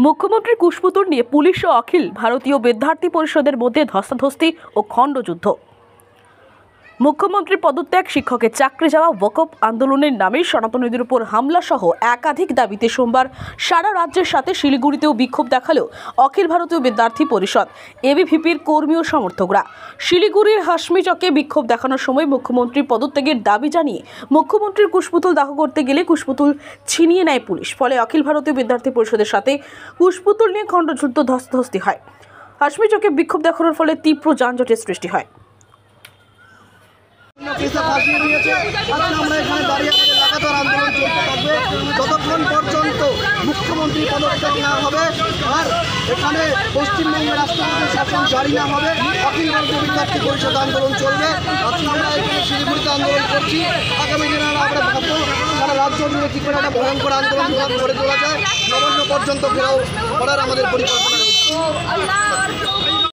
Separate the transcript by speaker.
Speaker 1: মুখ্যমন্ত্রীর কুশপুতুল নিয়ে পুলিশ ও অখিল ভারতীয় বিদ্যার্থী পরিষদের মধ্যে ধস্তাধস্তি ও খণ্ডযুদ্ধ। মুখ্যমন্ত্রীর পদত্যাগ, শিক্ষকের চাকরি যাওয়া, ওয়াকফ আন্দোলনের নামে সনাতনীদের উপর হামলা সহ একাধিক দাবিতে সোমবার সারা রাজ্যের সাথে শিলিগুড়িতেও বিক্ষোভ দেখালো অখিল ভারতীয় বিদ্যার্থী পরিষদ এবিভিপির কর্মী ও সমর্থকরা। শিলিগুড়ির হাসমি চকে বিক্ষোভ দেখানোর সময় মুখ্যমন্ত্রীর পদত্যাগের দাবি জানিয়ে মুখ্যমন্ত্রীর কুশপুতুল দাহ করতে গেলে কুশপুতুল ছিনিয়ে নেয় পুলিশ। ফলে অখিল ভারতীয় বিদ্যার্থী পরিষদের সাথে কুশপুতুল নিয়ে খণ্ডযুদ্ধ ধস্তাধস্তি হয়। হাসমি চকে বিক্ষোভ দেখানোর ফলে তীব্র যানজটের সৃষ্টি হয়।
Speaker 2: যতক্ষণ পর্যন্ত মুখ্যমন্ত্রী পদত্যাগ না হবে আর এখানে পশ্চিমবঙ্গের রাষ্ট্রপতি শাসন জারি না হবে, অখিল ভারতীয় বিদ্যার্থী পরিষদ আন্দোলন চলবে। আজকে আমরা এখানে শিলিগুড়িতে আন্দোলন করছি। আগামী দিনে আমরা ভাববো সারা রাজ্য জুড়ে কী করে একটা ভয়ঙ্কর আন্দোলন গড়ে তোলা যায়। নবান্ন পর্যন্ত ঘেরাও করার আমাদের পরিকল্পনা রয়েছে।